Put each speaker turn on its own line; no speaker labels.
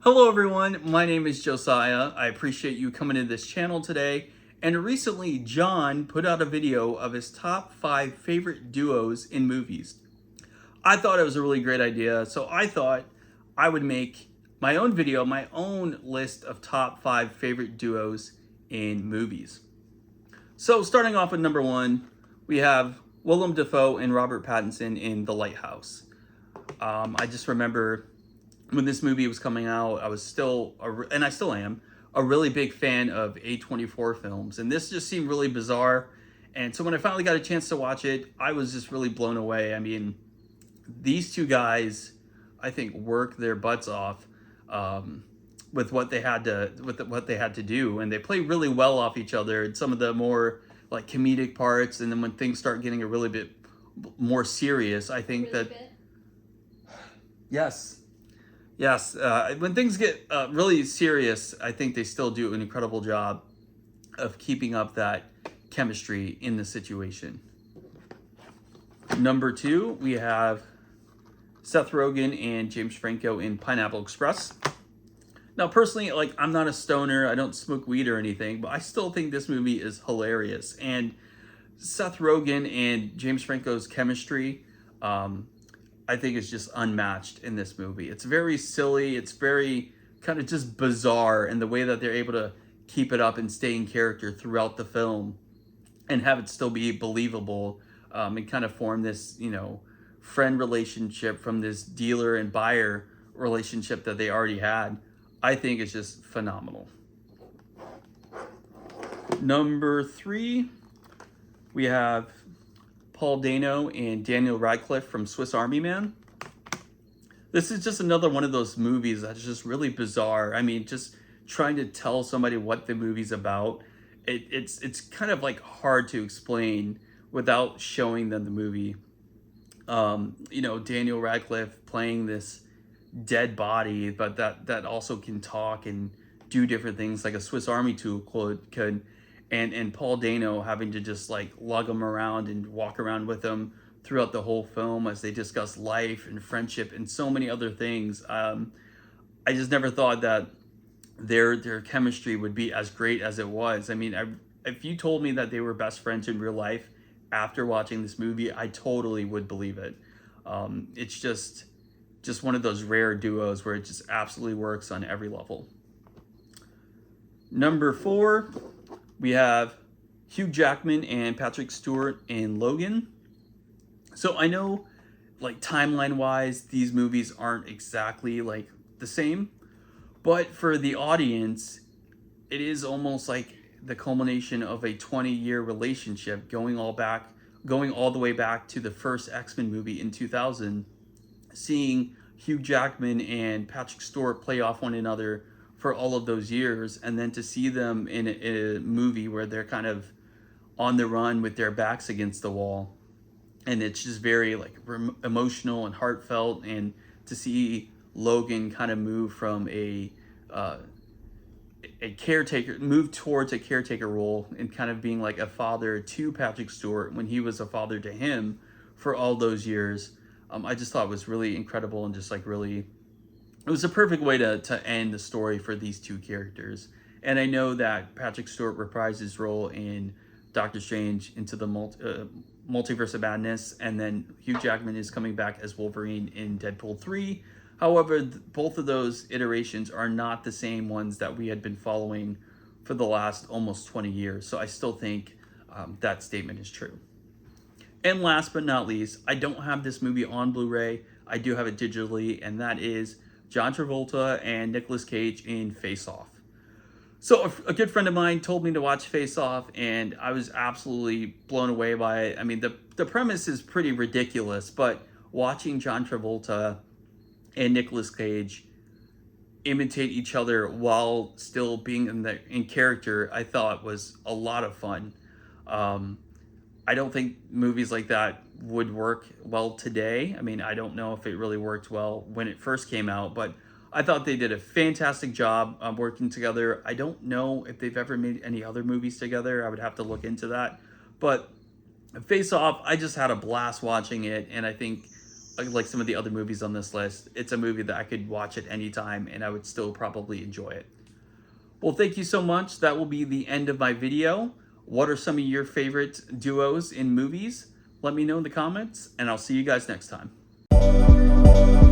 Hello everyone, my name is Josiah. I appreciate you coming to this channel today. And recently, John put out a video of his top 5 favorite duos in movies. I thought it was a really great idea, so I thought I would make my own video, my own list of top 5 favorite duos in movies. So starting off with number 1, we have Willem Dafoe and Robert Pattinson in The Lighthouse. I just remember when this movie was coming out, I was still, and I still am, a really big fan of A24 films. And this just seemed really bizarre. And so when I finally got a chance to watch it, I was just really blown away. I mean, these two guys, I think, work their butts off with what they had to do, and they play really well off each other. And some of the more like comedic parts, and then when things start getting a really bit more serious, I think
Really
that
bit?
yes, yes, when things get really serious, I think they still do an incredible job of keeping up that chemistry in the situation. Number 2, we have Seth Rogen and James Franco in Pineapple Express. Now, personally, like, I'm not a stoner, I don't smoke weed or anything, but I still think this movie is hilarious. And Seth Rogen and James Franco's chemistry, I think, is just unmatched in this movie. It's very silly, it's very kind of just bizarre in the way that they're able to keep it up and stay in character throughout the film and have it still be believable, and kind of form this, friend relationship from this dealer and buyer relationship that they already had. I think it's just phenomenal. Number 3, we have Paul Dano and Daniel Radcliffe from Swiss Army Man. This is just another one of those movies that's just really bizarre. I mean, just trying to tell somebody what the movie's about, it's kind of like hard to explain without showing them the movie. Daniel Radcliffe playing this dead body, but that also can talk and do different things like a Swiss Army tool could, and Paul Dano having to just like lug him around and walk around with him throughout the whole film as they discuss life and friendship and so many other things. I just never thought that their chemistry would be as great as it was. I mean, if you told me that they were best friends in real life after watching this movie, I totally would believe it. It's just one of those rare duos where it just absolutely works on every level. Number 4, we have Hugh Jackman and Patrick Stewart in Logan. So I know, like, timeline-wise, these movies aren't exactly like the same, but for the audience, it is almost like the culmination of a 20-year relationship going all the way back to the first X-Men movie in 2000, seeing Hugh Jackman and Patrick Stewart play off one another for all of those years, and then to see them in a movie where they're kind of on the run with their backs against the wall, and it's just very like emotional and heartfelt, and to see Logan kind of move from a caretaker, move towards a caretaker role and kind of being like a father to Patrick Stewart when he was a father to him for all those years. I just thought it was really incredible, and just like really, it was a perfect way to end the story for these two characters. And I know that Patrick Stewart reprised his role in Doctor Strange Into the Multiverse of Madness, and then Hugh Jackman is coming back as Wolverine in Deadpool 3. However, both of those iterations are not the same ones that we had been following for the last almost 20 years. So I still think that statement is true. And last but not least, I don't have this movie on Blu-ray. I do have it digitally, and that is John Travolta and Nicolas Cage in Face Off. So a good friend of mine told me to watch Face Off, and I was absolutely blown away by it. I mean, the premise is pretty ridiculous, but watching John Travolta and Nicolas Cage imitate each other while still being in character, I thought was a lot of fun. I don't think movies like that would work well today. I mean, I don't know if it really worked well when it first came out, but I thought they did a fantastic job working together. I don't know if they've ever made any other movies together. I would have to look into that. But Face Off, I just had a blast watching it, and I think like some of the other movies on this list. It's a movie that I could watch at any time and I would still probably enjoy it. Well, thank you so much. That will be the end of my video. What are some of your favorite duos in movies? Let me know in the comments, and I'll see you guys next time.